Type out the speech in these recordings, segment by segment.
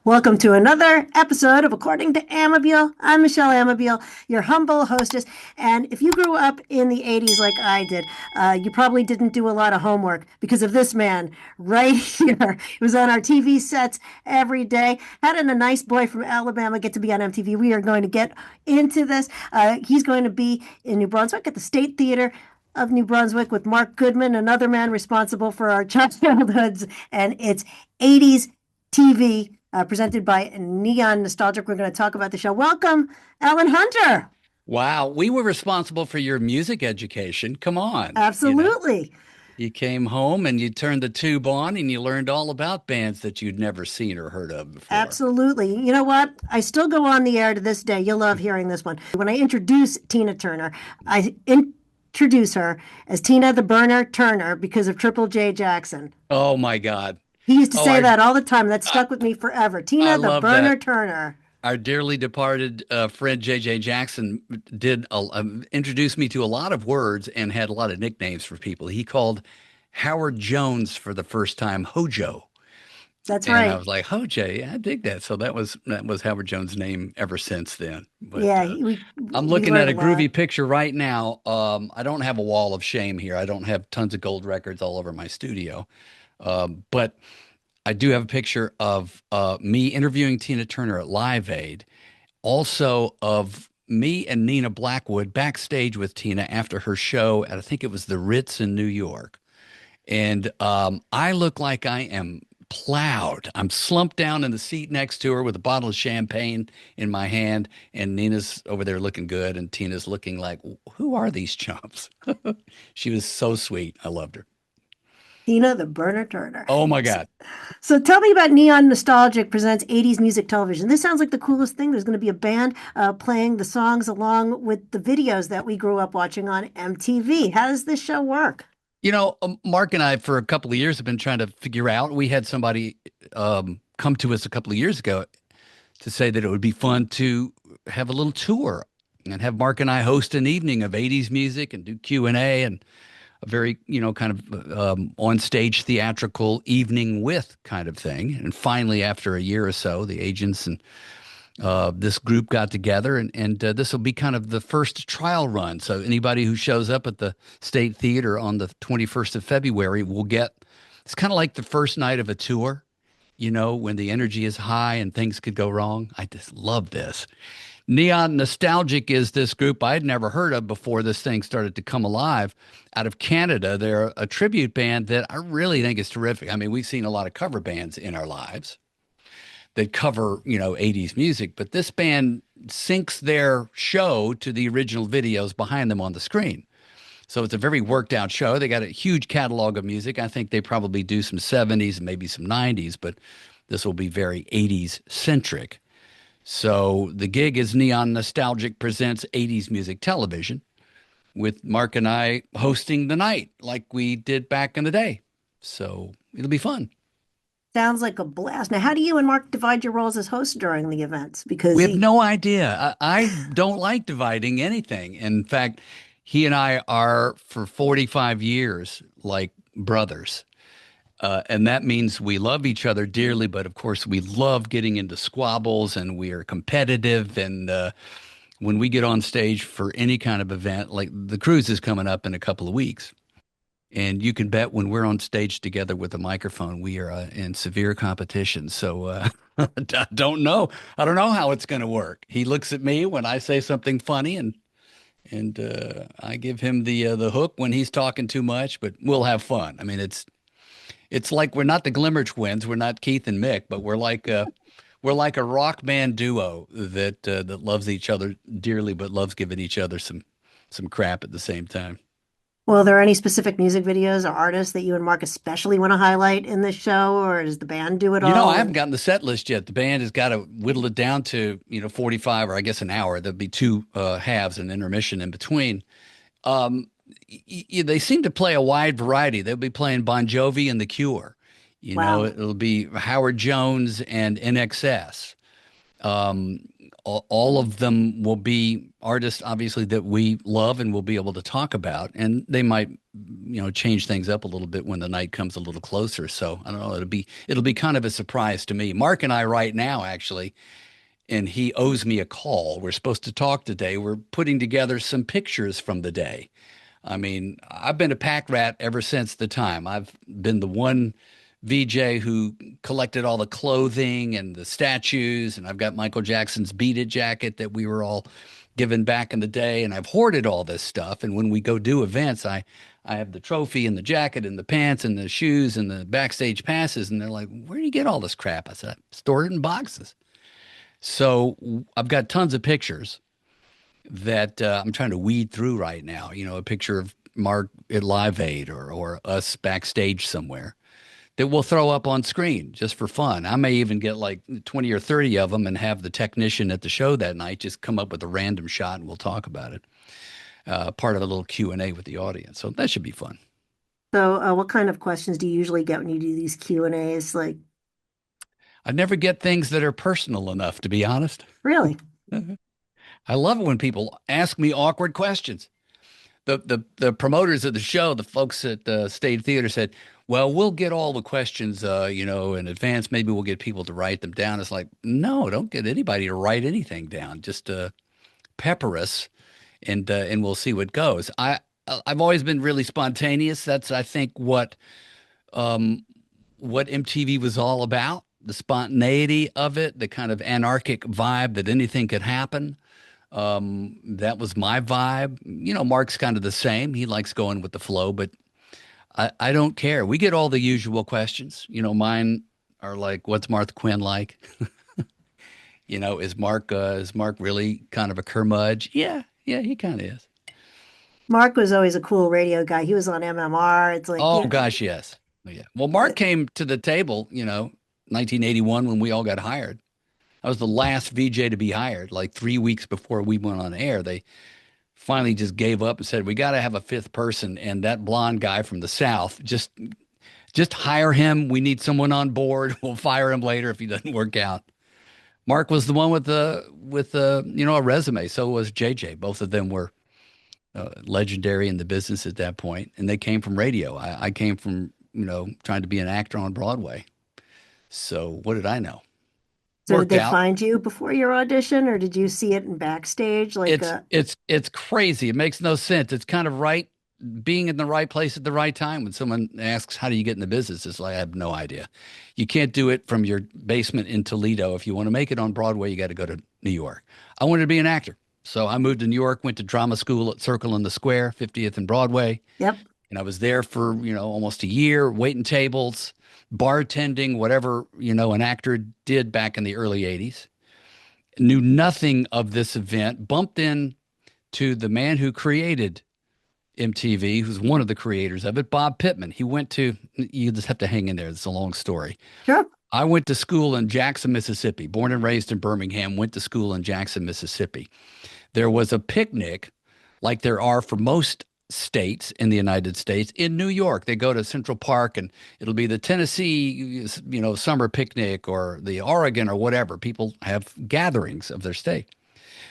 Welcome to another episode of According to Amabile. I'm Michele Amabile, your humble hostess. And if you grew up in the 80s like I did, you probably didn't do a lot of homework because of this man right here. He was on our TV sets every day. Had a nice boy from Alabama get to be on MTV. We are going to get into this. He's going to be in New Brunswick at the State Theater of New Brunswick with Mark Goodman, another man responsible for our childhoods. And it's 80s TV, presented by Neon Nostalgic. We're going to talk about the show. Welcome, Alan Hunter. Wow, we were responsible for your music education. Come on. Absolutely. You came home and you turned the tube on and you learned all about bands that you'd never seen or heard of before. Absolutely. You know what? I still go on the air to this day. You'll love hearing this one. When I introduce Tina Turner, I introduce her as Tina the Burner Turner because of Triple J Jackson. Oh my God. He used to say that all the time. That stuck with me forever. I Tina the love Burner that. Turner. Our dearly departed friend JJ Jackson did introduce me to a lot of words and had a lot of nicknames for people. He called Howard Jones for the first time Hojo. That's And I right. was like, Hojo, yeah, I dig that. So that was Howard Jones' name ever since then. But Yeah, I'm we looking at learned a a lot. groovy picture right now. I don't have a wall of shame here. I don't have tons of gold records all over my studio. But I do have a picture of me interviewing Tina Turner at Live Aid, also of me and Nina Blackwood backstage with Tina after her show at, I think it was the Ritz in New York. And I look like I am plowed. I'm slumped down in the seat next to her with a bottle of champagne in my hand, and Nina's over there looking good, and Tina's looking like, who are these chumps? She was so sweet. I loved her. Tina the Burner Turner. Oh my So, God. so tell me about Neon Nostalgic presents 80s music television. This sounds like the coolest thing. There's going to be a band playing the songs along with the videos that we grew up watching on MTV. How does this show work? Mark and I, for a couple of years, have been trying to figure out. We had somebody come to us a couple of years ago to say that it would be fun to have a little tour and have Mark and I host an evening of 80s music and do Q&A and a very, kind of on stage theatrical evening with kind of thing. And finally, after a year or so, the agents and this group got together, and this will be kind of the first trial run. So anybody who shows up at the State Theater on the 21st of February will get, it's kind of like the first night of a tour, when the energy is high and things could go wrong. I just love this. Neon Nostalgic is this group I'd never heard of before this thing started to come alive out of Canada. They're a tribute band that I really think is terrific. I mean, we've seen a lot of cover bands in our lives that cover, 80s music, but this band syncs their show to the original videos behind them on the screen. So it's a very worked out show. They got a huge catalog of music. I think they probably do some 70s and maybe some 90s, but this will be very 80s centric. So the gig is Neon Nostalgic presents 80s music television with Mark and I hosting the night like we did back in the day. So it'll be fun. Sounds like a blast. Now, how do you and Mark divide your roles as hosts during the events? We Because have he, no idea. I don't like dividing anything. In fact, he and I are for 45 years like brothers. And that means we love each other dearly, but of course, we love getting into squabbles and we are competitive. And when we get on stage for any kind of event, like the cruise is coming up in a couple of weeks, and you can bet when we're on stage together with a microphone, we are in severe competition. So I don't know. I don't know how it's going to work. He looks at me when I say something funny, and I give him the hook when he's talking too much. But we'll have fun. I mean, it's like we're not the Glimmer Twins. We're not Keith and Mick, but we're like a rock band duo that loves each other dearly, but loves giving each other some crap at the same time. well, are there any specific music videos or artists that you and Mark especially want to highlight in this show, or does the band do it I haven't all? gotten the set list yet. The band has got to whittle it down to 45 or I guess an hour. There'll be two halves and intermission in between. Um, they seem to play a wide variety. They'll be playing Bon Jovi and The Cure. Wow. It'll be Howard Jones and NXS. Um, all of them will be artists, obviously, that we love and will be able to talk about. And they might, change things up a little bit when the night comes a little closer. So I don't know. It'll be kind of a surprise to me. Mark and I right now, actually, and he owes me a call. We're supposed to talk today. We're putting together some pictures from the day. I mean, I've been a pack rat ever since the time. I've been the one VJ who collected all the clothing and the statues, and I've got Michael Jackson's Beat It jacket that we were all given back in the day, and I've hoarded all this stuff. And when we go do events, I have the trophy and the jacket and the pants and the shoes and the backstage passes, and they're like, "Where do you get all this crap?" I said, "I stored it in boxes." So I've got tons of pictures that I'm trying to weed through right now. A picture of Mark at Live Aid or us backstage somewhere that we'll throw up on screen just for fun. I may even get like 20 or 30 of them and have the technician at the show that night just come up with a random shot and we'll talk about it. Part of a little Q&A with the audience. So that should be fun. So, what kind of questions do you usually get when you do these Q&As? Like, I never get things that are personal enough, to be honest. really? I love it when people ask me awkward questions. The promoters of the show, the folks at the State Theater said, well, we'll get all the questions, in advance. Maybe we'll get people to write them down. It's like, no, don't get anybody to write anything down. Just pepper us, and we'll see what goes. I've always been really spontaneous. That's, I think, what MTV was all about. The spontaneity of it, the kind of anarchic vibe that anything could happen. That was my vibe. Mark's kind of the same. He likes going with the flow, but I don't care. We get all the usual questions. Mine are like, what's Martha Quinn like? Is Mark really kind of a curmudge? Yeah, he kind of is. Mark was always a cool radio guy. He was on MMR. It's like, Oh gosh, yes. Yeah. Well, Mark came to the table, 1981 when we all got hired. I was the last VJ to be hired, like 3 weeks before we went on air. They finally just gave up and said, we got to have a fifth person. And that blonde guy from the South, just hire him. We need someone on board. We'll fire him later if he doesn't work out. Mark was the one with a resume. So was JJ. Both of them were legendary in the business at that point. And they came from radio. I came from, trying to be an actor on Broadway. So what did I know? so did Worked they out. find you before your audition, or did you see it in backstage? Like, It's crazy. It makes no sense. It's kind of right being in the right place at the right time. When someone asks, how do you get in the business? It's like, I have no idea. You can't do it from your basement in Toledo. If you want to make it on Broadway, you got to go to New York. I wanted to be an actor. So I moved to New York, went to drama school at Circle in the Square, 50th and Broadway. yep. And I was there for, almost a year, waiting tables, bartending, whatever, an actor did back in the early 80s. Knew nothing of this event, bumped in to the man who created MTV, who's one of the creators of it, Bob Pittman. You just have to hang in there. It's a long story. Sure. I went to school in Jackson, Mississippi, born and raised in Birmingham, went to school in Jackson, Mississippi. There was a picnic like there are for most states in the United States in New York. They go to Central Park and it'll be the Tennessee, summer picnic or the Oregon or whatever. People have gatherings of their state.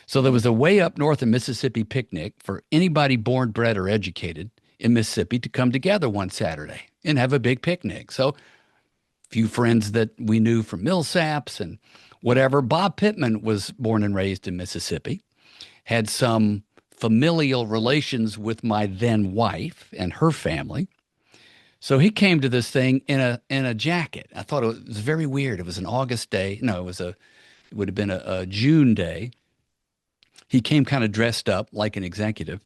So there was a way up north of Mississippi picnic for anybody born, bred, or educated in Mississippi to come together one Saturday and have a big picnic. So a few friends that we knew from Millsaps and whatever. Bob Pittman was born and raised in Mississippi, had some familial relations with my then wife and her family. So he came to this thing in a jacket. I thought it was very weird. It was an August day. No, it would have been a June day. He came kind of dressed up like an executive,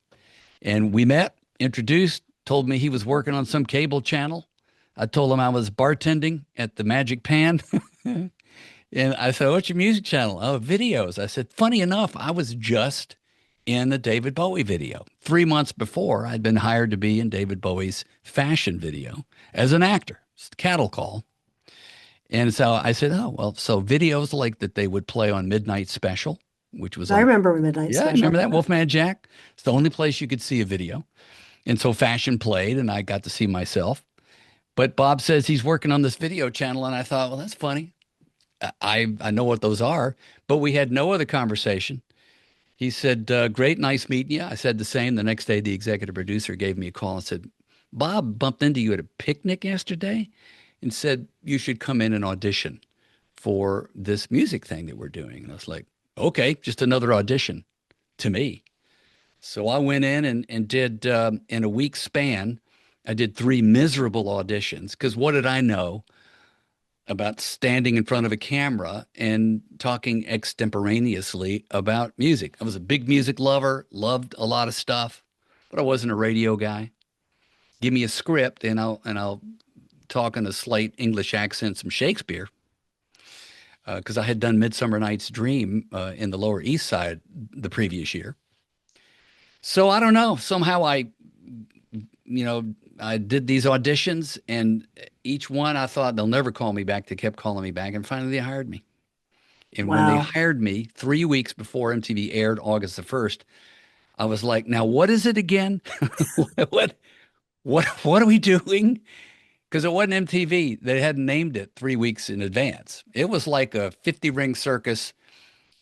and we met, introduced, told me he was working on some cable channel. I told him I was bartending at the Magic Pan. And I said, what's your music channel? Oh, videos. I said, funny enough, I was just in the David Bowie video. 3 months before, I'd been hired to be in David Bowie's fashion video as an actor. It's the cattle call. And so I said, oh, well, so videos like that they would play on Midnight Special, which was I remember Midnight yeah, Special. remember that Wolfman Jack? It's the only place you could see a video. And so fashion played, and I got to see myself. But Bob says he's working on this video channel, and I thought, well, that's funny. I know what those are, but we had no other conversation. He said, great, nice meeting you. I said the same. The next day, the executive producer gave me a call and said, Bob bumped into you at a picnic yesterday and said you should come in and audition for this music thing that we're doing. And I was like, okay, just another audition to me. So I went in and did, in a week span, I did 3 miserable auditions because what did I know about standing in front of a camera and talking extemporaneously about music? I was a big music lover, loved a lot of stuff, but I wasn't a radio guy. Give me a script and I'll talk in a slight English accent, some Shakespeare, because I had done Midsummer Night's Dream in the Lower East Side the previous year. So I don't know. Somehow I did these auditions, and each one I thought they'll never call me back. They kept calling me back, and finally they hired me. And when they Wow. hired me 3 weeks before MTV aired August the 1st, I was like, now what is it again? what what are we doing? Because it wasn't MTV. They hadn't named it 3 weeks in advance. It was like a 50 ring circus.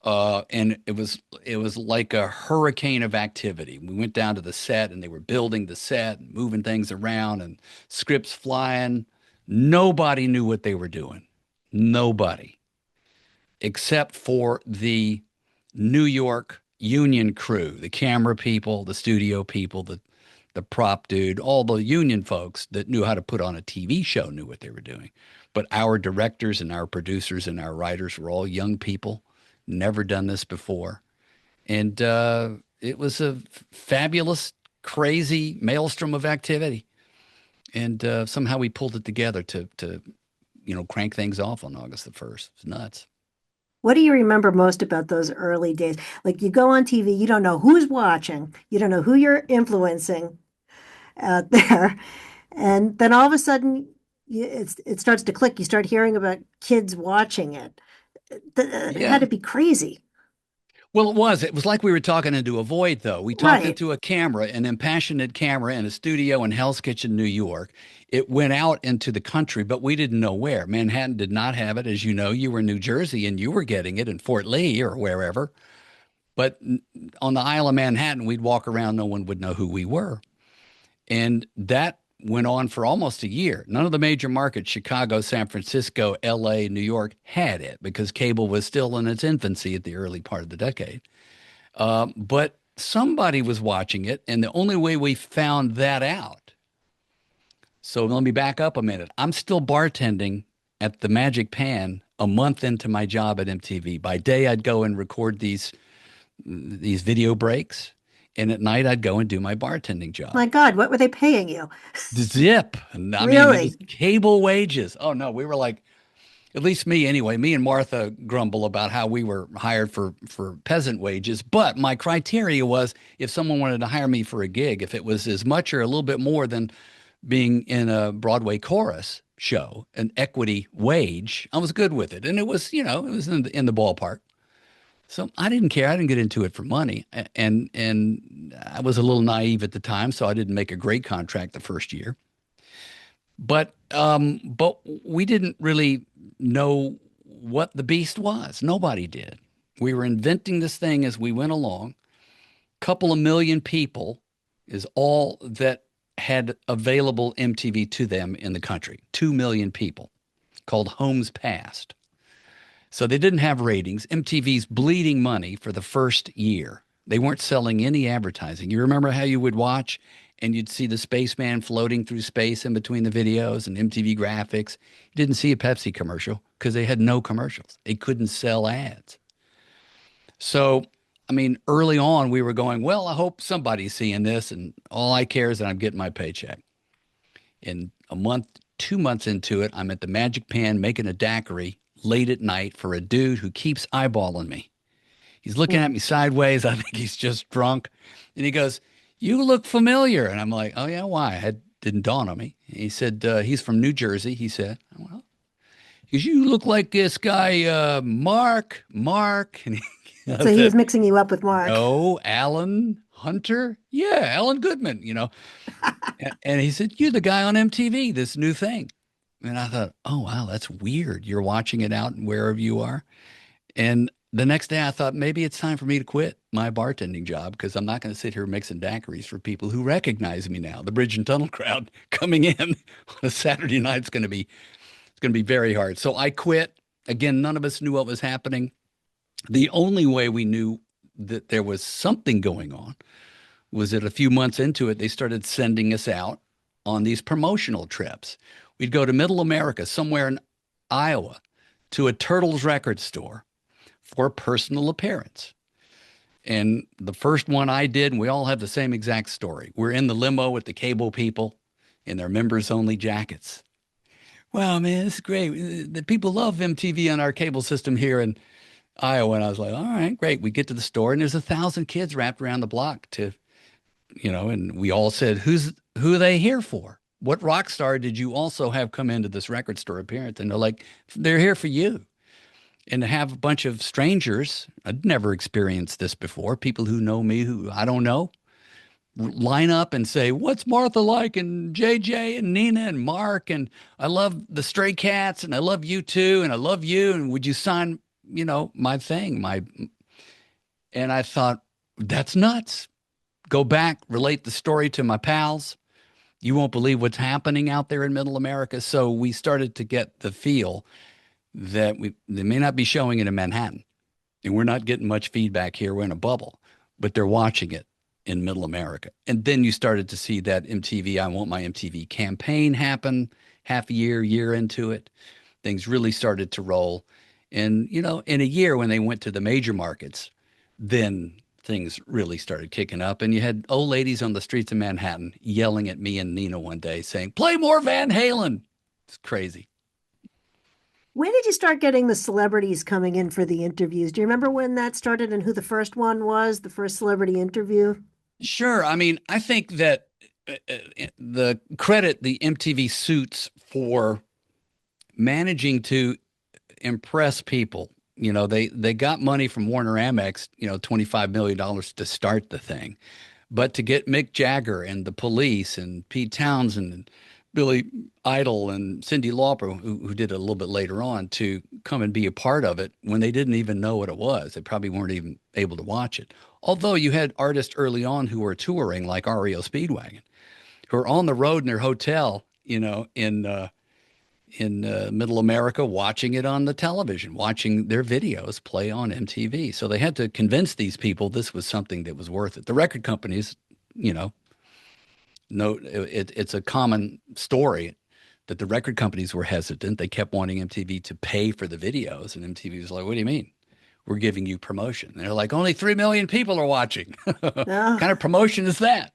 And it was like a hurricane of activity. We went down to the set and they were building the set and moving things around and scripts flying. Nobody knew what they were doing. Nobody, except for the New York union crew, the camera people, the studio people, the prop dude, all the union folks that knew how to put on a TV show knew what they were doing. But our directors and our producers and our writers were all young people, never done this before. And it was a fabulous, crazy maelstrom of activity. And somehow we pulled it together to crank things off on August the 1st. It's nuts. What do you remember most about those early days? Like you go on TV, you don't know who's watching, you don't know who you're influencing out there. And then all of a sudden, it starts to click. You start hearing about kids watching it. It had Yeah. to be crazy. Well, it was. It was like we were talking into a void, though. We talked Right. into a camera, an impassioned camera in a studio in Hell's Kitchen, New York. It went out into the country, but we didn't know where. Manhattan did not have it. As you know, you were in New Jersey and you were getting it in Fort Lee or wherever. But on the Isle of Manhattan, we'd walk around, no one would know who we were. And that went on for almost a year. None of the major markets, Chicago, San Francisco, LA, New York, had it because cable was still in its infancy at the early part of the decade. But somebody was watching it, and the only way we found that out. So let me back up a minute. I'm still bartending at the Magic Pan a month into my job at MTV. By day, I'd go and record these video breaks, and at night, I'd go and do my bartending job. My God, what were they paying you? Zip. And I mean, it was Really? cable wages. Oh no, we were like, at least me anyway. Me and Martha grumble about how we were hired for peasant wages. But my criteria was if someone wanted to hire me for a gig, if it was as much or a little bit more than being in a Broadway chorus show, an equity wage, I was good with it. And it was, it was in the ballpark. So I didn't care. I didn't get into it for money, and I was a little naive at the time, so I didn't make a great contract the first year. But we didn't really know what the beast was. Nobody did. We were inventing this thing as we went along. Couple of million people is all that had available MTV to them in the country. 2 million people, called homes passed. So they didn't have ratings. MTV's bleeding money for the first year. They weren't selling any advertising. You remember how you would watch and you'd see the spaceman floating through space in between the videos and MTV graphics. You didn't see a Pepsi commercial because they had no commercials. They couldn't sell ads. So, I mean, early on we were going, well, I hope somebody's seeing this, and all I care is that I'm getting my paycheck. In a month, 2 months into it, I'm at the Magic Pan making a daiquiri late at night for a dude who keeps eyeballing me. He's looking at me sideways. I think he's just drunk. And he goes, you look familiar. And I'm like, oh, yeah, why? It didn't dawn on me. He said, he's from New Jersey, he said. Well, he goes, you look like this guy, Mark. And I So he was said, mixing you up with Mark. no, Alan Hunter. Yeah, Alan Goodman. And he said, you're the guy on MTV, this new thing. And I thought, oh, wow, that's weird. You're watching it out wherever you are. And the next day I thought maybe it's time for me to quit my bartending job because I'm not going to sit here mixing daiquiris for people who recognize me now. The Bridge and Tunnel crowd coming in on a Saturday night is it's going to be very hard. So I quit. Again, none of us knew what was happening. The only way we knew that there was something going on was that a few months into it, they started sending us out on these promotional trips. We'd go to Middle America, somewhere in Iowa, to a Turtles record store for a personal appearance. And the first one I did, and we all have the same exact story. We're in the limo with the cable people in their members only jackets. Wow, man, this is great. The people love MTV on our cable system here in Iowa. And I was like, all right, great. We get to the store and there's 1,000 kids wrapped around the block and we all said, who are they here for? What rock star did you also have come into this record store appearance? And they're like, they're here for you. And to have a bunch of strangers, I'd never experienced this before, people who know me, who I don't know, line up and say, what's Martha like? And JJ and Nina and Mark. And I love the Stray Cats and I love you too. And I love you. And would you sign, my thing, and I thought, that's nuts. Go back, relate the story to my pals. You won't believe what's happening out there in Middle America. So we started to get the feel that they may not be showing it in Manhattan, and we're not getting much feedback here. We're in a bubble, but they're watching it in Middle America. And then you started to see that MTV, I Want My MTV campaign happen half a year into it. Things really started to roll. And, in a year when they went to the major markets, then things really started kicking up. And you had old ladies on the streets of Manhattan yelling at me and Nina one day saying, play more Van Halen. It's crazy. When did you start getting the celebrities coming in for the interviews? Do you remember when that started and who the first one was, the first celebrity interview? Sure. I mean, I think that the credit the MTV suits for managing to impress people. They got money from Warner Amex, $25 million to start the thing. But to get Mick Jagger and the Police and Pete Townsend and Billy Idol and Cyndi Lauper, who did it a little bit later on, to come and be a part of it when they didn't even know what it was. They probably weren't even able to watch it. Although you had artists early on who were touring, like REO Speedwagon, who are on the road in their hotel, in Middle America, watching it on the television, watching their videos play on MTV. So they had to convince these people this was something that was worth it. The record companies, it's a common story that the record companies were hesitant. They kept wanting MTV to pay for the videos, and MTV was like, what do you mean? We're giving you promotion. And they're like, only 3 million people are watching. What kind of promotion is that?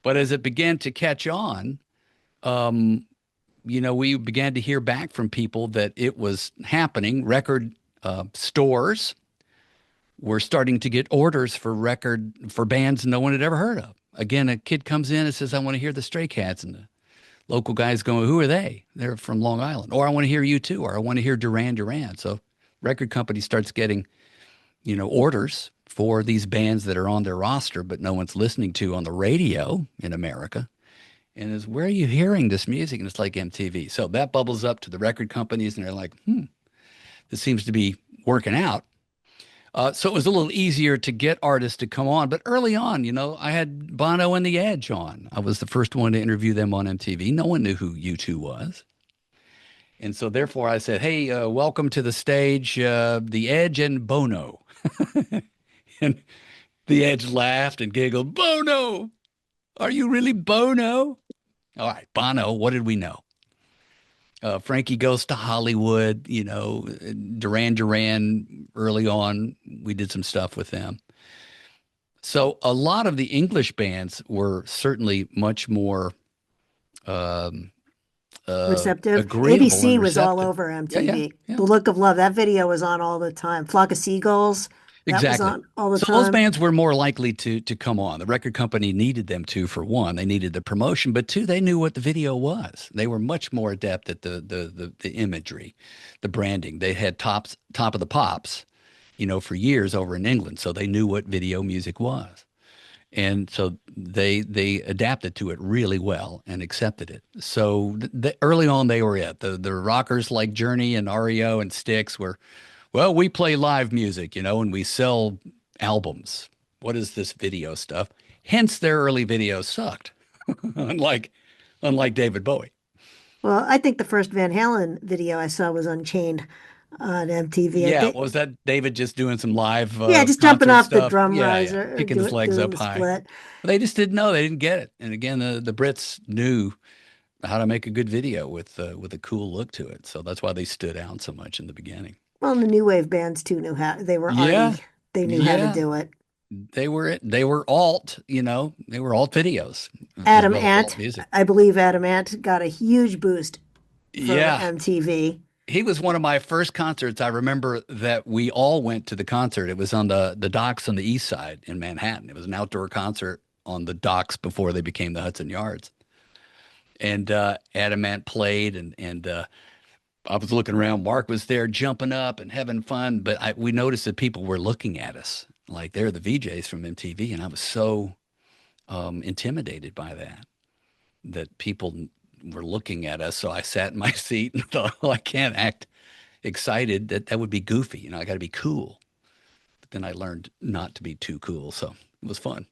But as it began to catch on, we began to hear back from people that it was happening. Record stores were starting to get orders for bands no one had ever heard of. Again, a kid comes in and says, I want to hear the Stray Cats. And the local guy's going, who are they? They're from Long Island. Or I want to hear U2, or I want to hear Duran Duran. So record company starts getting, orders for these bands that are on their roster, but no one's listening to on the radio in America. And is, where are you hearing this music? And it's like MTV. So that bubbles up to the record companies, and they're like, this seems to be working out. So it was a little easier to get artists to come on. But early on, I had Bono and The Edge on. I was the first one to interview them on MTV. No one knew who U2 was. And so therefore I said, hey, welcome to the stage, The Edge and Bono. And The Edge laughed and giggled, Bono, are you really Bono? All right, Bono, what did we know? Frankie Goes to Hollywood, Duran Duran early on. We did some stuff with them. So a lot of the English bands were certainly much more Receptive. agreeable ABC and was all receptive. over Yeah, yeah, MTV. yeah. The Look of Love, that video was on all the time. Flock of Seagulls, that was Exactly. on all the So those time. bands were more likely to come on. The record company needed them to, for one, they needed the promotion, but two, they knew what the video was. They were much more adept at the imagery, the branding. They had top of the pops, for years over in England, so they knew what video music was. And so they adapted to it really well and accepted it. So early on they were it. The rockers like Journey and REO and Styx were, well, we play live music, and we sell albums. What is this video stuff? Hence their early videos sucked, unlike David Bowie. Well, I think the first Van Halen video I saw was Unchained on MTV. I Yeah, think, was that David just doing some live yeah, just jumping concert off the stuff? drum Yeah, rise yeah, or kicking his legs doing up the high. split. They just didn't know. They didn't get it. And again, the Brits knew how to make a good video with a cool look to it. So that's why they stood out so much in the beginning. Well, and the new wave bands too knew how they were Yeah, arty. They knew how to yeah. do it. They were alt, they were alt videos as Adam well as alt Ant, music. I believe Adam Ant got a huge boost from Yeah. MTV. He was one of my first concerts. I remember that we all went to the concert. It was on the docks on the east side in Manhattan. It was an outdoor concert on the docks before they became the Hudson Yards. And Adam Ant played and I was looking around. Mark was there jumping up and having fun, but we noticed that people were looking at us like they're the VJs from MTV, and I was so intimidated by that people were looking at us. So I sat in my seat and thought, well, I can't act excited. That would be goofy. I got to be cool. But then I learned not to be too cool, so it was fun.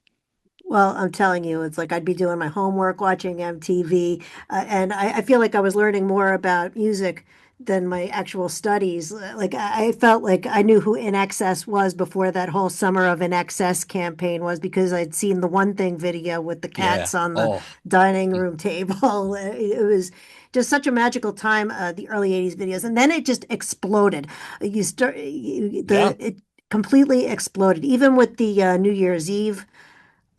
Well, I'm telling you, it's like I'd be doing my homework, watching MTV, and I feel like I was learning more about music than my actual studies. Like I felt like I knew who In Excess was before that whole Summer of In Excess campaign was because I'd seen the One Thing video with the Yeah. cats on the Oh, dining room table. It was just such a magical time, the early 80s videos. And then it just exploded. yeah. It completely exploded, even with the New Year's Eve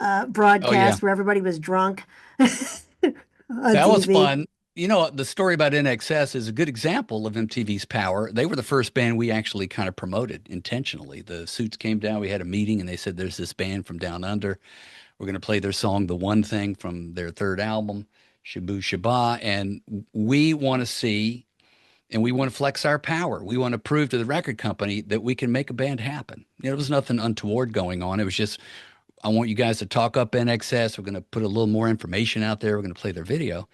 Oh, yeah. broadcast where everybody was drunk on That was TV. fun. The story about NXS is a good example of MTV's power. They were the first band we actually kind of promoted intentionally. The Suits came down, we had a meeting, and they said, there's this band from down under. We're going to play their song, The One Thing, from their third album, Shabu Shaba. And we want to see and we want to flex our power. We want to prove to the record company that we can make a band happen. There was nothing untoward going on. It was just, I want you guys to talk up NXS. We're going to put a little more information out there. We're going to play their video.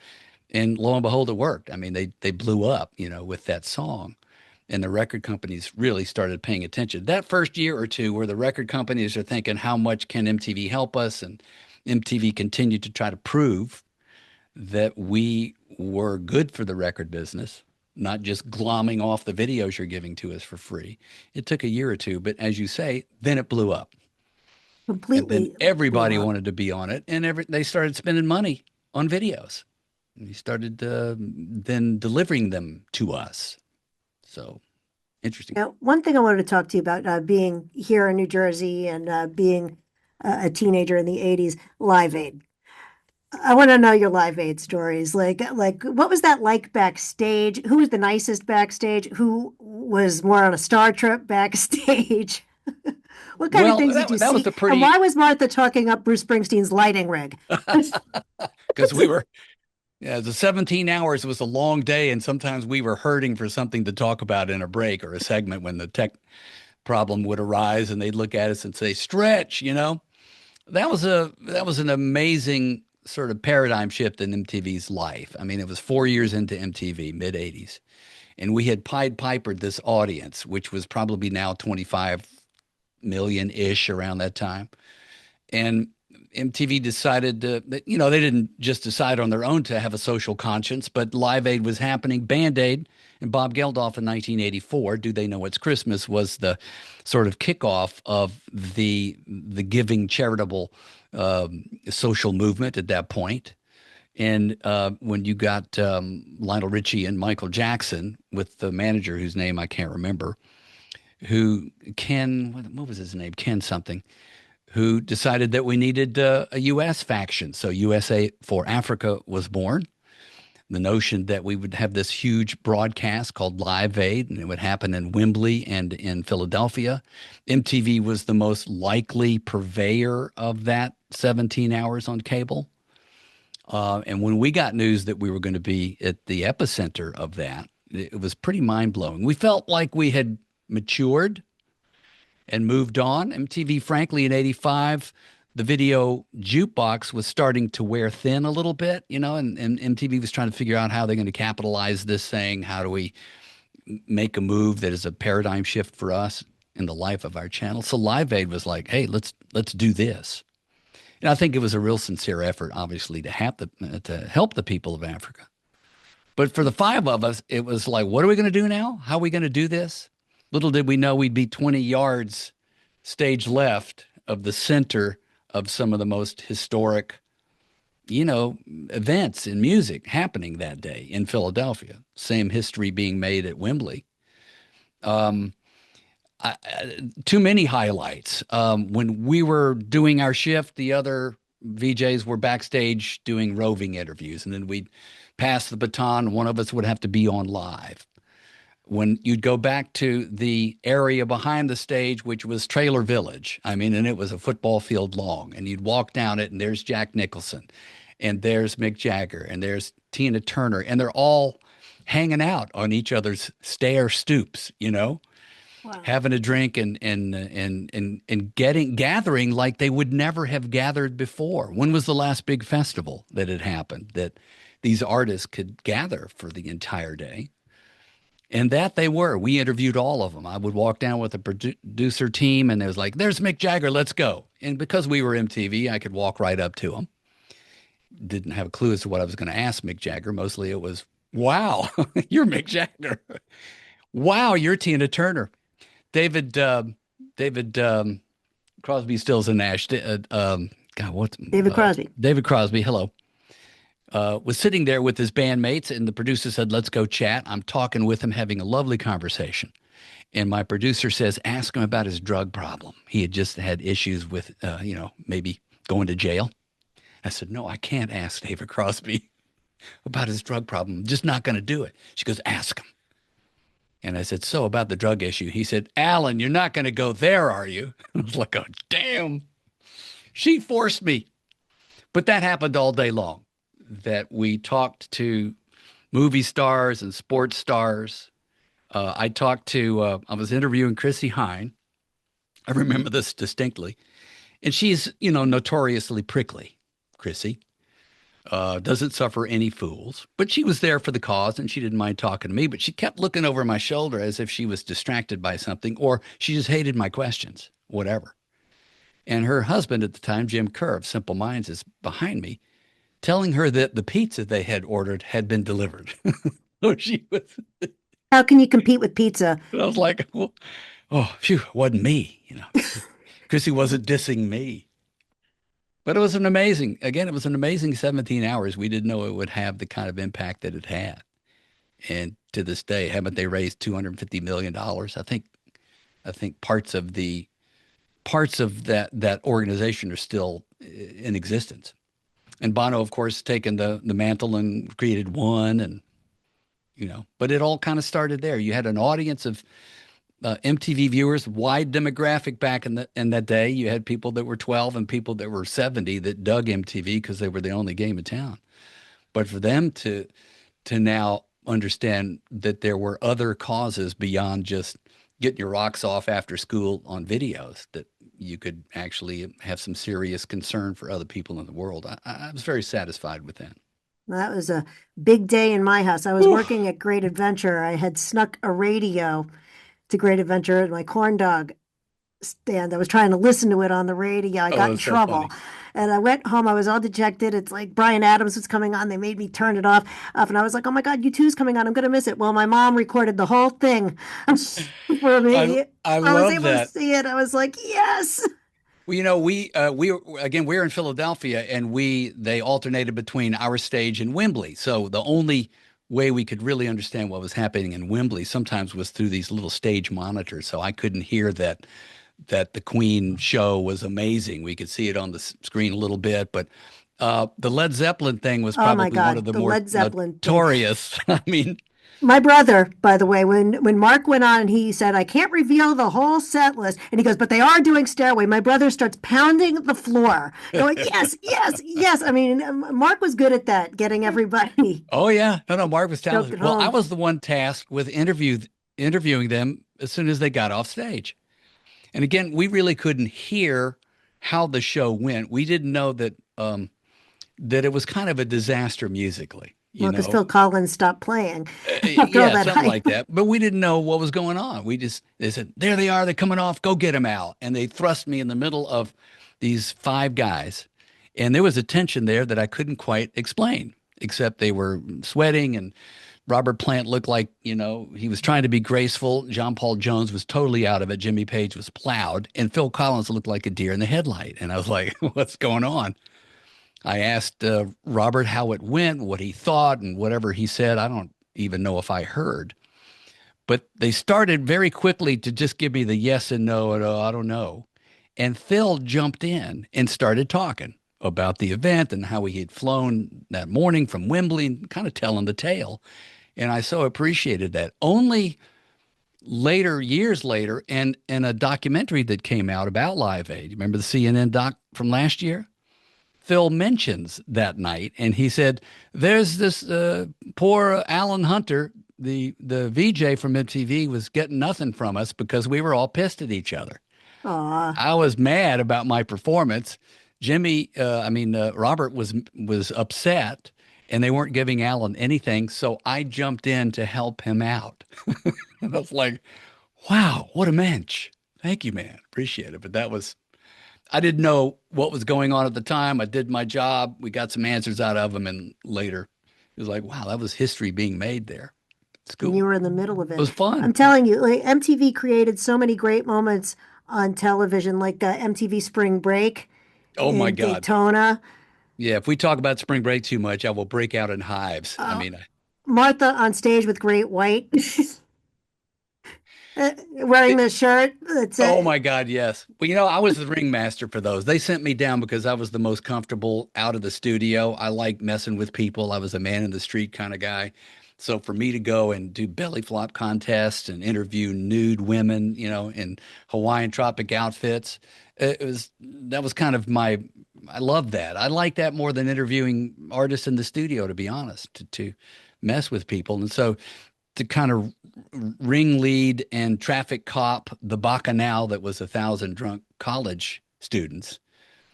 And lo and behold, it worked. I mean, they blew up, with that song. And the record companies really started paying attention. That first year or two where the record companies are thinking, how much can MTV help us? And MTV continued to try to prove that we were good for the record business, not just glomming off the videos you're giving to us for free. It took a year or two, but as you say, then it blew up. And then Completely blew everybody up. wanted to be on it, and they started spending money on videos. And they started then delivering them to us. So interesting. Now, one thing I wanted to talk to you about being here in New Jersey and being a teenager in the 80s, Live Aid. I want to know your Live Aid stories. Like what was that like backstage? Who was the nicest backstage? Who was more on a star trip backstage? What kind of Well, things did you that was see? the And pretty why was Martha talking up Bruce Springsteen's lighting rig? because we were yeah, the 17 hours was a long day, and sometimes we were hurting for something to talk about in a break or a segment when the tech problem would arise, and they'd look at us and say, "Stretch." That was an amazing sort of paradigm shift in MTV's life. I mean, it was 4 years into MTV, mid 80s, and we had Pied Pipered this audience, which was probably now 25 million ish around that time. And MTV decided they didn't just decide on their own to have a social conscience, but Live Aid was happening. Band Aid and Bob Geldof in 1984, Do They Know It's Christmas, was the sort of kickoff of the giving charitable social movement at that point. And when you got Lionel Richie and Michael Jackson with the manager whose name I can't remember, who what was his name? Ken something, who decided that we needed a U.S. faction. So USA for Africa was born. The notion that we would have this huge broadcast called Live Aid, and it would happen in Wembley and in Philadelphia. MTV was the most likely purveyor of that 17 hours on cable. And when we got news that we were going to be at the epicenter of that, it was pretty mind blowing. We felt like we had matured and moved on. MTV, frankly, in '85, the video jukebox was starting to wear thin a little bit, and MTV was trying to figure out how they're going to capitalize this thing. How do we make a move that is a paradigm shift for us in the life of our channel? So Live Aid was like, hey, let's do this. And I think it was a real sincere effort, obviously, to help the people of Africa. But for the five of us, it was like, what are we going to do now? How are we going to do this? Little did we know we'd be 20 yards stage left of the center of some of the most historic, events in music happening that day in Philadelphia. Same history being made at Wembley. Too many highlights. When we were doing our shift, the other VJs were backstage doing roving interviews, and then we'd pass the baton. One of us would have to be on live. When you'd go back to the area behind the stage, which was Trailer Village, and it was a football field long, and you'd walk down it, and there's Jack Nicholson, and there's Mick Jagger, and there's Tina Turner, and they're all hanging out on each other's stair stoops, Wow. having a drink and gathering like they would never have gathered before. When was the last big festival that had happened that these artists could gather for the entire day? And that they were. We interviewed all of them. I would walk down with a producer team, and it was like, there's Mick Jagger, let's go. And because we were MTV, I could walk right up to him. Didn't have a clue as to what I was going to ask Mick Jagger. Mostly it was, wow, you're Mick Jagger. Wow, you're Tina Turner. David Crosby, Stills and Nash. David Crosby. David Crosby, hello. Was sitting there with his bandmates, and the producer said, let's go chat. I'm talking with him, having a lovely conversation. And my producer says, ask him about his drug problem. He had just had issues with, maybe going to jail. I said, no, I can't ask David Crosby about his drug problem. I'm just not going to do it. She goes, ask him. And I said, so about the drug issue. He said, Alan, you're not going to go there, are you? I was like, oh, damn. She forced me. But that happened all day long, that we talked to movie stars and sports stars. I was interviewing Chrissie Hynde. I remember this distinctly. And she's, notoriously prickly, Chrissie. Doesn't suffer any fools, but she was there for the cause, and she didn't mind talking to me, but she kept looking over my shoulder as if she was distracted by something, or she just hated my questions, whatever. And her husband at the time, Jim Kerr of Simple Minds, is behind me, telling her that the pizza they had ordered had been delivered. So she was. How can you compete with pizza? I was like, oh, phew, it wasn't me, Chrissie wasn't dissing me. But it was an amazing 17 hours. We didn't know it would have the kind of impact that it had. And to this day, haven't they raised $250 million? I think parts of that organization are still in existence. And Bono, of course, taken the mantle and created One, and but it all kind of started there. You had an audience of MTV viewers, wide demographic back in that day. You had people that were 12 and people that were 70 that dug MTV because they were the only game in town. But for them to now understand that there were other causes beyond just getting your rocks off after school on videos, that you could actually have some serious concern for other people in the world. I was very satisfied with that. That was a big day in my house. I was working at Great Adventure. I had snuck a radio to Great Adventure at my corn dog stand. I was trying to listen to it on the radio. I got in trouble. So and I went home. I was all dejected. It's like Bryan Adams was coming on. They made me turn it off. And I was like, oh my God, U2's coming on. I'm going to miss it. Well, my mom recorded the whole thing for me. I was able to see it. I was like, yes. Well, we're in Philadelphia, and they alternated between our stage and Wembley. So the only way we could really understand what was happening in Wembley sometimes was through these little stage monitors. So I couldn't hear that the Queen show was amazing. We could see it on the screen a little bit, but the Led Zeppelin thing was probably one of the more notorious. I mean, my brother, by the way, when Mark went on and he said, I can't reveal the whole set list, and he goes, but they are doing Stairway, my brother starts pounding the floor, going, yes, yes, yes. I mean, Mark was good at that, getting everybody. Oh, yeah. No, Mark was talented. Well, I was the one tasked with interviewing them as soon as they got off stage. And again, we really couldn't hear how the show went. We didn't know that that it was kind of a disaster musically, you Well, because know. Phil Collins stopped playing after all Yeah, that something hype. like that. But we didn't know what was going on. They said, there they are, they're coming off, go get them out. And they thrust me in the middle of these five guys. And there was a tension there that I couldn't quite explain, except they were sweating and Robert Plant looked like, he was trying to be graceful. John Paul Jones was totally out of it. Jimmy Page was plowed. And Phil Collins looked like a deer in the headlight. And I was like, what's going on? I asked Robert how it went, what he thought, and whatever he said. I don't even know if I heard. But they started very quickly to just give me the yes and no, and I don't know. And Phil jumped in and started talking about the event and how he had flown that morning from Wembley and kind of telling the tale. And I so appreciated that. Only later, years later, and in a documentary that came out about Live Aid, remember the CNN doc from last year? Phil mentions that night, and he said, "There's this poor Alan Hunter, the VJ from MTV, was getting nothing from us because we were all pissed at each other. Aw. I was mad about my performance. Robert was upset, and they weren't giving Alan anything, so I jumped in to help him out." And I was like, "Wow, what a mensch! Thank you, man. Appreciate it." But I didn't know what was going on at the time. I did my job. We got some answers out of him. And later it was like, wow, that was history being made there. It's And you cool. were in the middle of It it. was fun. I'm telling you, like MTV created so many great moments on television, like MTV Spring Break Oh my in God. Daytona. Yeah. If we talk about spring break too much, I will break out in hives. I Uh, mean, Martha on stage with Great White, wearing it, the shirt. It's oh my God. Yes. Well, I was the ringmaster for those. They sent me down because I was the most comfortable out of the studio. I like messing with people. I was a man in the street kind of guy. So for me to go and do belly flop contests and interview nude women, in Hawaiian tropic outfits, that was kind of I love that. I like that more than interviewing artists in the studio, to be honest, to mess with people. And so to kind of ring lead and traffic cop the bacchanal that was 1,000 drunk college students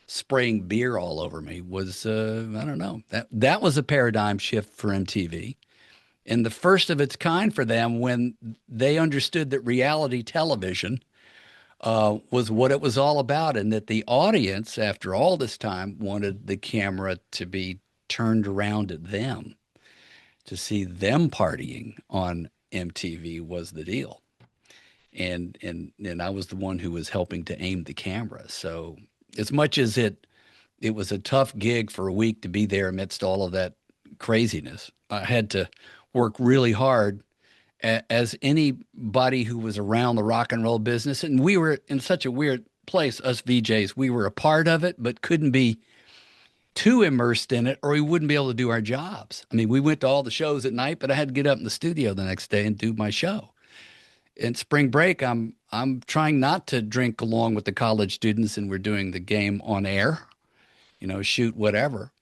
spraying beer all over me was I don't know, that was a paradigm shift for MTV and the first of its kind for them when they understood that reality television was what it was all about, and that the audience, after all this time, wanted the camera to be turned around at them to see them partying on MTV was the deal. And I was the one who was helping to aim the camera. So as much as it was a tough gig for a week to be there amidst all of that craziness, I had to work really hard as anybody who was around the rock and roll business. And we were in such a weird place, us VJs. We were a part of it, but couldn't be too immersed in it or we wouldn't be able to do our jobs. I mean, we went to all the shows at night, but I had to get up in the studio the next day and do my show. In spring break, I'm trying not to drink along with the college students and we're doing the game on air, shoot whatever.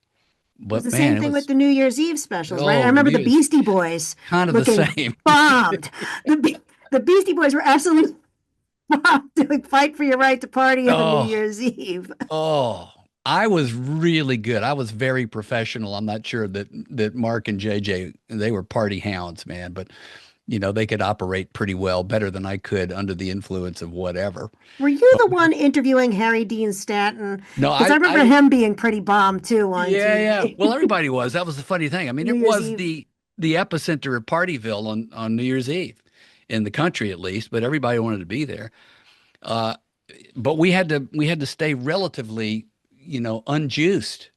It was But the man, same it thing with was the New Year's Eve specials, right? I oh, remember the news Beastie Boys kind of the looking same. bombed. The Beastie Boys were absolutely bombed doing "Fight for Your Right to Party" on New Oh, Year's Eve. oh, I was really good. I was very professional. I'm not sure that Mark and JJ, they were party hounds, man, but they could operate pretty well, better than I could under the influence of whatever. Were you But the one interviewing Harry Dean Stanton? no, Because I remember I him being pretty bombed too on yeah, yeah. TV. Well, everybody was. That was the funny thing. I mean, New it Year's was Eve. the epicenter of Partyville on New Year's Eve, in the country at least. But everybody wanted to be there. Uh, but we had to stay relatively, unjuiced.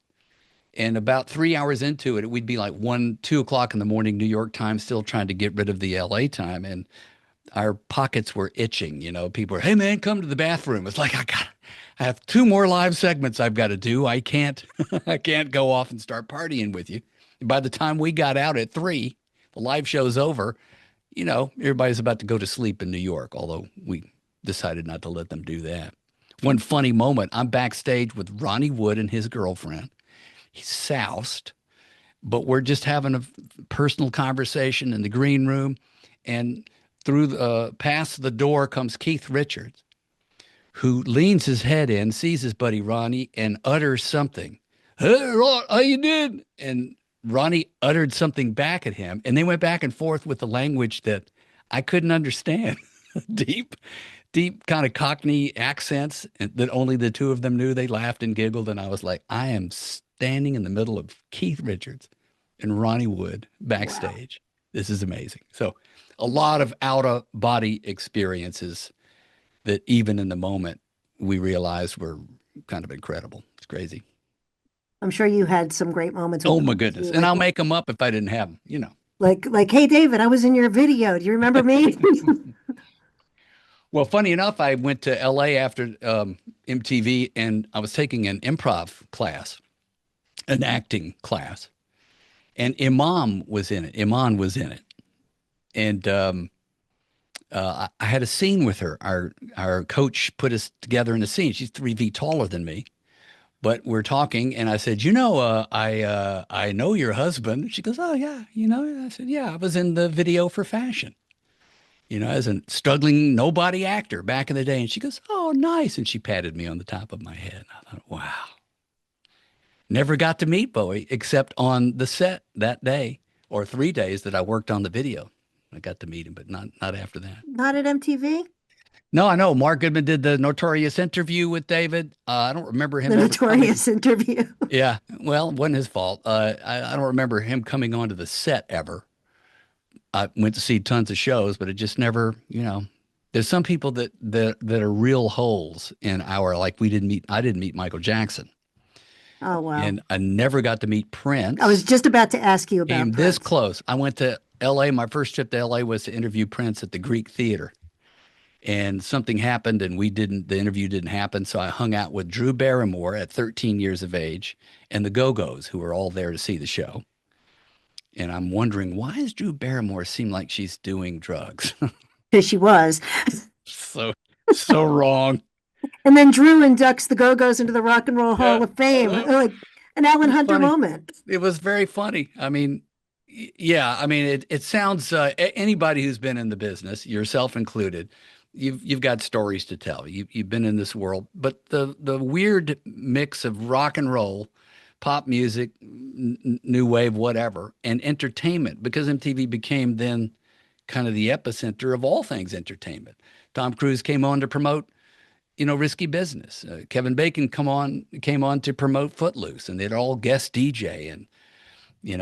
And about 3 hours into it, we'd be like 1, 2 o'clock in the morning, New York time, still trying to get rid of the LA time. And our pockets were itching. People were, hey man, come to the bathroom. It's like, I have two more live segments I've got to do. I can't, I can't go off and start partying with you. By the time we got out at 3, the live show's over. Everybody's about to go to sleep in New York, although we decided not to let them do that. One funny moment, I'm backstage with Ronnie Wood and his girlfriend. He's soused, but we're just having a personal conversation in the green room. And past the door comes Keith Richards, who leans his head in, sees his buddy Ronnie, and utters something. Hey, Ron, how you did? And Ronnie uttered something back at him, and they went back and forth with the language that I couldn't understand. Deep, deep kind of Cockney accents that only the two of them knew. They laughed and giggled, and I was like, I am standing in the middle of Keith Richards and Ronnie Wood backstage. Wow. This is amazing. So a lot of out-of-body experiences that even in the moment we realized were kind of incredible. It's crazy. I'm sure you had some great moments. Oh my goodness. And I'll make them up if I didn't have them, you know. Like, hey, David, I was in your video. Do you remember me? Well, funny enough, I went to LA after MTV, and I was taking an improv class, an acting class, and Iman was in it. And I had a scene with her. Our coach put us together in a scene. She's 3 feet taller than me, but we're talking, and I said, I know your husband. She goes, oh yeah, I said, yeah, I was in the video for fashion, as a struggling nobody actor back in the day. And she goes, oh, nice. And she patted me on the top of my head. I thought, wow. Never got to meet Bowie except on the set that day or 3 days that I worked on the video. I got to meet him, but not after that. Not at MTV? No, I know. Mark Goodman did the notorious interview with David. I don't remember him. The notorious interview. Yeah. Well, it wasn't his fault. I don't remember him coming onto the set ever. I went to see tons of shows, but it just never, there's some people that are real holes in like I didn't meet Michael Jackson. Oh, wow. And I never got to meet Prince. I was just about to ask you about Came Prince. This close. I went to LA. My first trip to LA was to interview Prince at the Greek Theater. And something happened and the interview didn't happen. So I hung out with Drew Barrymore at 13 years of age and the Go-Go's, who were all there to see the show. And I'm wondering, why does Drew Barrymore seem like she's doing drugs? Because she was. So wrong. And then Drew inducts the Go-Go's into the Rock and Roll Hall of Fame. Like an Alan Hunter moment. It was very funny. I mean, yeah, I mean, it sounds, anybody who's been in the business, yourself included, you've got stories to tell. You've been in this world, but the weird mix of rock and roll, pop music, new wave, whatever, and entertainment, because MTV became then kind of the epicenter of all things entertainment. Tom Cruise came on to promote, Risky Business. Kevin Bacon came on to promote Footloose, and they'd all guest DJ. And,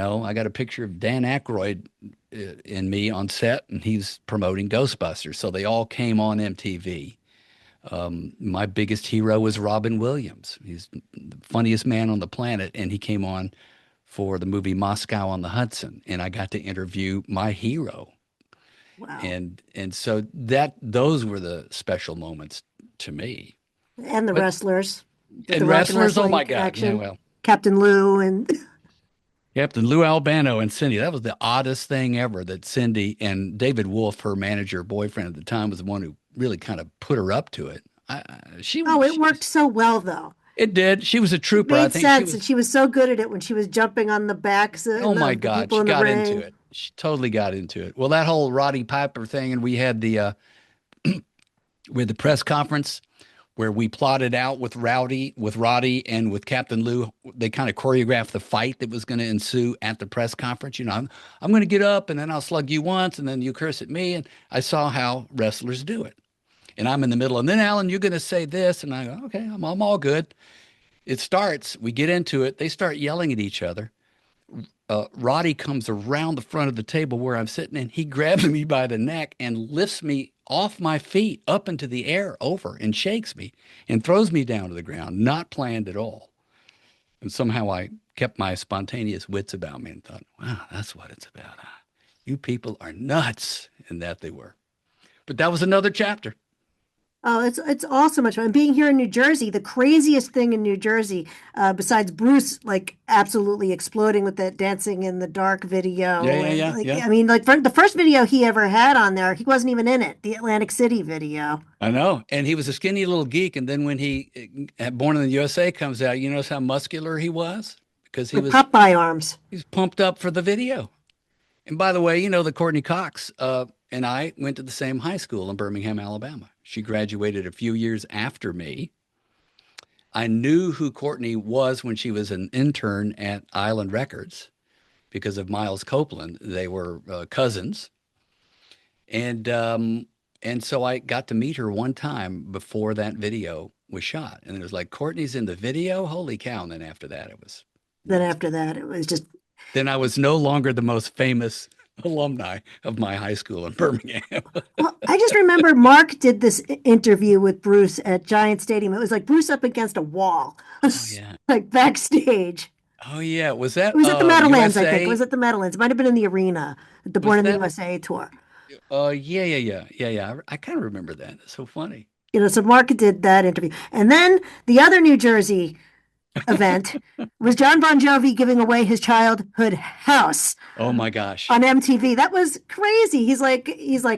I got a picture of Dan Aykroyd and me on set, and he's promoting Ghostbusters. So they all came on MTV. My biggest hero was Robin Williams. He's the funniest man on the planet, and he came on for the movie Moscow on the Hudson, and I got to interview my hero. Wow. And so those were the special moments to me. And the wrestlers. And wrestlers, oh my God. Yeah, well. Captain Lou and Captain Lou Albano and Cindy. That was the oddest thing ever, that Cindy and David Wolf, her manager, boyfriend at the time, was the one who really kind of put her up to it. It worked so well, though. It did. She was a trooper. It made sense, and she was so good at it when she was jumping on the backs. Oh my God, she got into it. She totally got into it. Well, that whole Roddy Piper thing, and we had the press conference where we plotted out with Roddy, and with Captain Lou. They kind of choreographed the fight that was going to ensue at the press conference. I'm going to get up, and then I'll slug you once, and then you curse at me. And I saw how wrestlers do it. And I'm in the middle. And then, Alan, you're going to say this. And I go, okay, I'm all good. It starts. We get into it. They start yelling at each other. Roddy comes around the front of the table where I'm sitting, and he grabs me by the neck and lifts me off my feet up into the air over and shakes me and throws me down to the ground, not planned at all. And somehow I kept my spontaneous wits about me and thought, wow, that's what it's about. You people are nuts. And that they were. But that was another chapter. Oh, it's awesome. Much fun. Being here in New Jersey, the craziest thing in New Jersey, besides Bruce, like absolutely exploding with that Dancing in the Dark video. Yeah. I mean, like the first video he ever had on there, he wasn't even in it. The Atlantic City video. I know. And he was a skinny little geek. And then when he Born in the USA comes out, you notice how muscular he was? Because he was Popeye arms. He's pumped up for the video. And by the way, the Courtney Cox and I went to the same high school in Birmingham, Alabama. She graduated a few years after me. I knew who Courtney was when she was an intern at Island Records because of Miles Copeland. They were cousins, and so I got to meet her one time before that video was shot, and it was like Courtney's in the video. Holy cow! And then after that, it was Then nuts. after that, it was just. Then I was no longer the most famous alumni of my high school in Birmingham. Well, I just remember Mark did this interview with Bruce at Giant Stadium. It was like Bruce up against a wall, Oh yeah. like backstage. Oh yeah. Was It that was at the Meadowlands, I think. It USA? was at the Meadowlands. It might have been in the arena at the Born Was in the that USA tour. yeah. I kind of remember that. It's so funny. So Mark did that interview. And then the other New Jersey event was Jon Bon Jovi giving away his childhood house Oh my gosh. on MTV. That was crazy. He's like,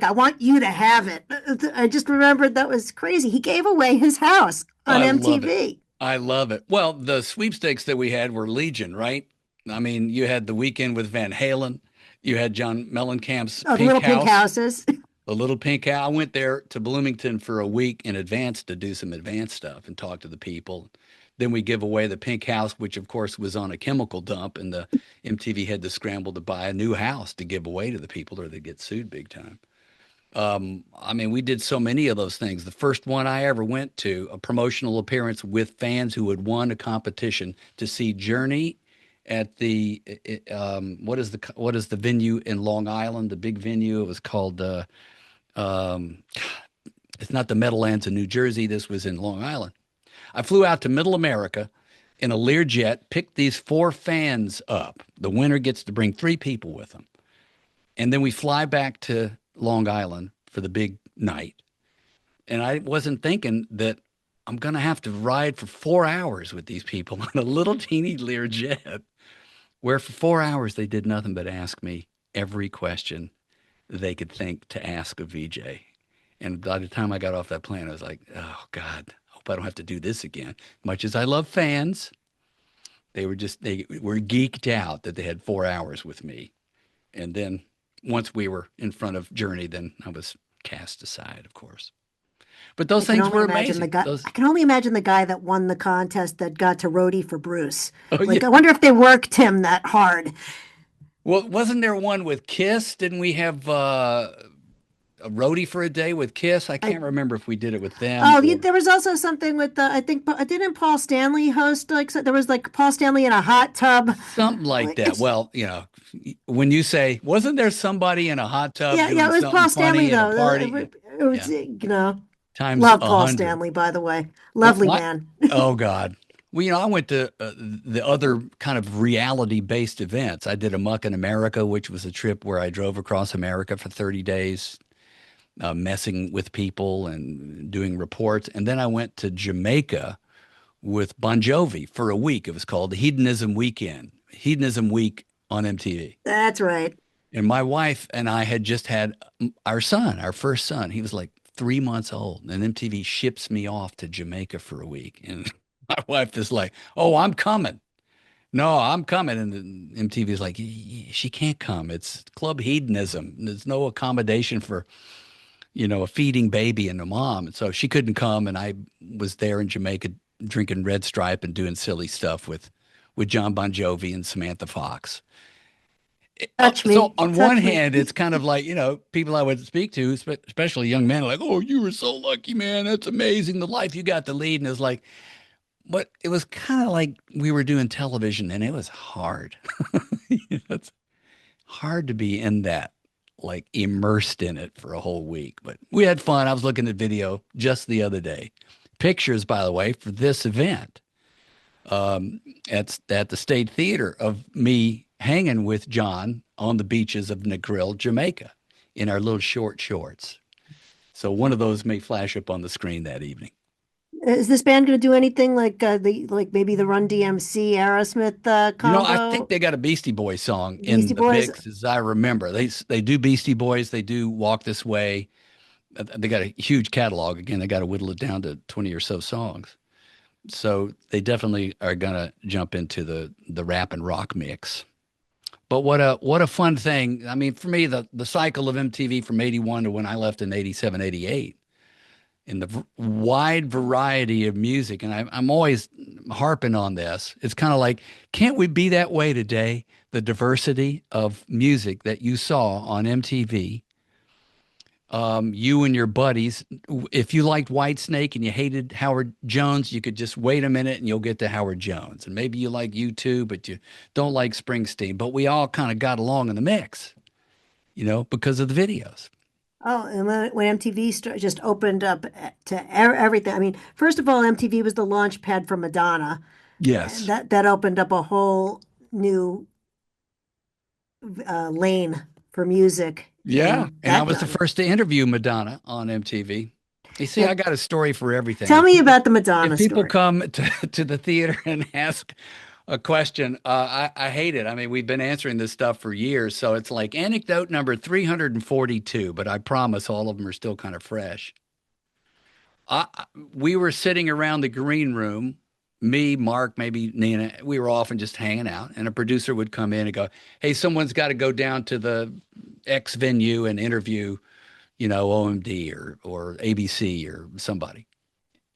I want you to have it. I just remembered that was crazy. He gave away his house on I love it. MTV. I love it. Well, the sweepstakes that we had were legion, right? I mean, you had the weekend with Van Halen. You had John Mellencamp's Oh, the Pink little pink House, houses. the little pink house. I went there to Bloomington for a week in advance to do some advanced stuff and talk to the people. Then we give away the pink house, which of course was on a chemical dump, and the MTV had to scramble to buy a new house to give away to the people or they'd get sued big time. I mean, we did so many of those things. The first one I ever went to, a promotional appearance with fans who had won a competition to see Journey at the what is the venue in Long Island, the big venue? It was called um, it's not the Meadowlands in New Jersey. This was in Long Island. I flew out to Middle America in a Learjet, picked these four fans up. The winner gets to bring three people with them. And then we fly back to Long Island for the big night. And I wasn't thinking that I'm going to have to ride for 4 hours with these people on a little teeny Learjet, where for 4 hours they did nothing but ask me every question they could think to ask a VJ. And by the time I got off that plane, I was like, oh God, I hope I don't have to do this again. Much as I love fans, they were geeked out that they had 4 hours with me. And then once we were in front of Journey, then I was cast aside, of course. But I those can things only were imagine the amazing. guy. Those, I can only imagine the guy that won the contest that got to roadie for Bruce. oh Like, yeah. I wonder if they worked him that hard. Well, wasn't there one with Kiss? Didn't we have a roadie for a day with Kiss? I I can't remember if we did it with them Oh, or there was also something with I think didn't Paul Stanley host like so there was like Paul Stanley in a hot tub. something like Like, that. it's Well, when you say, wasn't there somebody in a hot tub Yeah, doing it was something Paul Stanley funny at a though. party? It was Yeah, times love a Paul hundred. Stanley, by the way, Well, lovely man. oh God. Well, I went to the other kind of reality-based events. I did a Muck in America, which was a trip where I drove across America for 30 days, messing with people and doing reports. And then I went to Jamaica with Bon Jovi for a week. It was called the Hedonism Weekend, Hedonism Week on MTV. That's right. And my wife and I had just had our son, our first son. He was like 3 months old. And MTV ships me off to Jamaica for a week. And my wife is like, oh, I'm coming. No, I'm coming. And then MTV is like, she can't come. It's club hedonism. There's no accommodation for, a feeding baby and a mom. And so she couldn't come. And I was there in Jamaica drinking Red Stripe and doing silly stuff with Jon Bon Jovi and Samantha Fox. Touch So me, on one touch me. hand, it's kind of like, people I would speak to, especially young men, are like, oh, you were so lucky, man. That's amazing. The life you got to lead. And it's like, but it was kind of like we were doing television and it was hard. It's hard to be in that, like immersed in it for a whole week. But we had fun. I was looking at video just the other day. Pictures, by the way, for this event at the State Theater of me hanging with John on the beaches of Negril, Jamaica, in our little short shorts. So one of those may flash up on the screen that evening. Is this band going to do anything like maybe the Run DMC Aerosmith I think combo? they got a Beastie Boys song Beastie in the Boys. mix, as I remember. They do Beastie Boys. They do Walk This Way. They got a huge catalog. Again, they got to whittle it down to 20 or so songs. So they definitely are gonna jump into the rap and rock mix. But what a fun thing. I mean, for me, the cycle of MTV from 81 to when I left in 87, 88, and the wide variety of music. And I'm always harping on this. It's kind of like, can't we be that way today? The diversity of music that you saw on MTV, you and your buddies. If you liked Whitesnake and you hated Howard Jones, you could just wait a minute and you'll get to Howard Jones. And maybe you like U2, but you don't like Springsteen. But we all kind of got along in the mix, because of the videos. Oh, and when MTV just opened up to everything. I mean, first of all, MTV was the launch pad for Madonna, and Yes. that opened up a whole new lane for music Yeah. in And I that was the time. first to interview Madonna on MTV. You see, I And got a story for everything. tell If me people about the if Madonna people story. come to the theater and ask a question, I hate it. I mean, we've been answering this stuff for years, so it's like anecdote number 342, but I promise all of them are still kind of fresh. We were sitting around the green room, me, Mark, maybe Nina. We were often just hanging out, and a producer would come in and go, "Hey, someone's got to go down to the X venue and interview, OMD or ABC or somebody."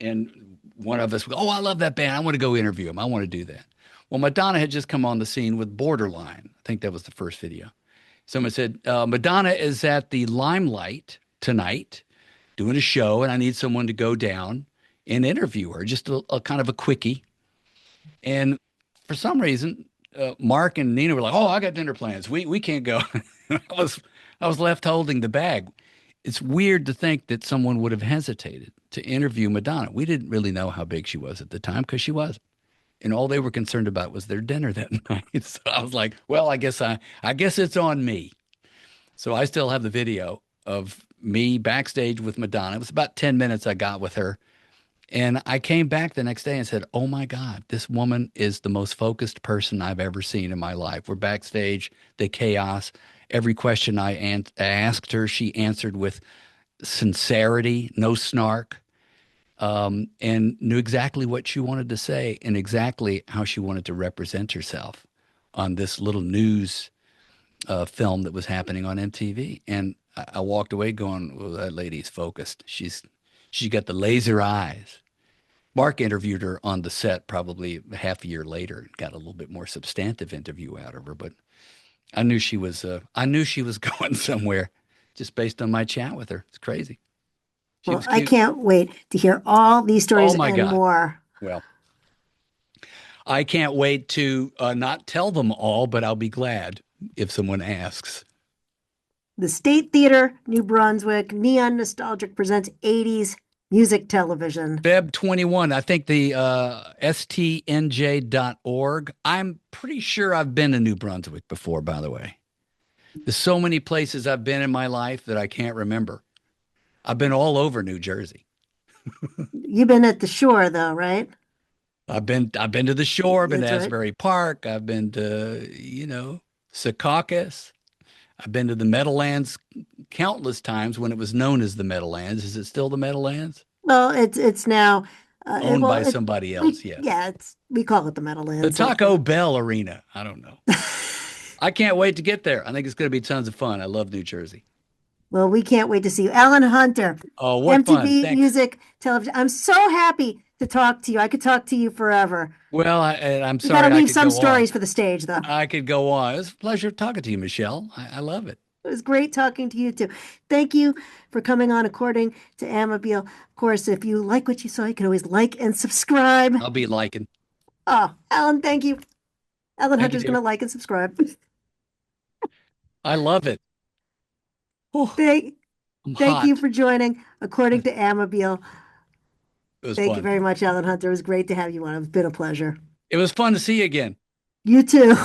And one of us, "Oh, I love that band. I want to go interview them. I want to do that." Well, Madonna had just come on the scene with Borderline. I think that was the first video. Someone said, Madonna is at the Limelight tonight doing a show, and I need someone to go down and interview her, just a kind of a quickie. And for some reason, Mark and Nina were like, "Oh, I got dinner plans. We can't go." I was I was left holding the bag. It's weird to think that someone would have hesitated to interview Madonna. We didn't really know how big she was at the time because she wasn't. And all they were concerned about was their dinner that night. So I was like, well, I guess it's on me. So I still have the video of me backstage with Madonna. It was about 10 minutes I got with her. And I came back the next day and said, "Oh my God, this woman is the most focused person I've ever seen in my life." We're backstage, the chaos. Every question I asked her, she answered with sincerity, no snark, and knew exactly what she wanted to say and exactly how she wanted to represent herself on this little news film that was happening on MTV. And I walked away going, "Well, that lady's focused. She's got the laser eyes." Mark interviewed her on the set probably half a year later, got a little bit more substantive interview out of her, but I knew she was going somewhere just based on my chat with her. It's crazy. She Well, was I cute. can't wait to hear all these Oh stories my and God. more. Well, I can't wait to not tell them all, but I'll be glad if someone asks. The State Theater, New Brunswick, Neon Nostalgic presents 80s music television. Feb 21, I think the stnj.org. I'm pretty sure I've been to New Brunswick before, by the way. There's so many places I've been in my life that I can't remember. I've been all over New Jersey. You've been at the shore, though, right? I've been to the shore, I've been to That's right. Asbury Park, I've been to, Secaucus. I've been to the Meadowlands countless times when it was known as the Meadowlands. Is it still the Meadowlands? Well, it's now, Owned well, by somebody else, we yes. yeah, it's we call it the The Meadowlands. Taco Bell Arena. I don't know. I can't wait to get there. I think it's going to be tons of fun. I love New Jersey. Well, we can't wait to see you, Alan Hunter, Oh, what fun. MTV Thanks. Music Television. I'm so happy to talk to you. I could talk to you forever. Well, I'm We got to sorry I leave could some go on. stories for the stage, though. I could go on. It's a pleasure talking to you, Michelle. I love it. It was great talking to you too. Thank you for coming on According to Amabile. Of course, if you like what you saw, you can always like and subscribe. I'll be liking. Oh, Alan, thank you. Alan Thank you, Hunter's going dear. to like and subscribe. I love it. Oh, Thank, I'm thank you hot. for joining According to Amabile. It was Thank you fun. very much, Alan Hunter. It was great to have you on. It's been a pleasure. It was fun to see you again. You too.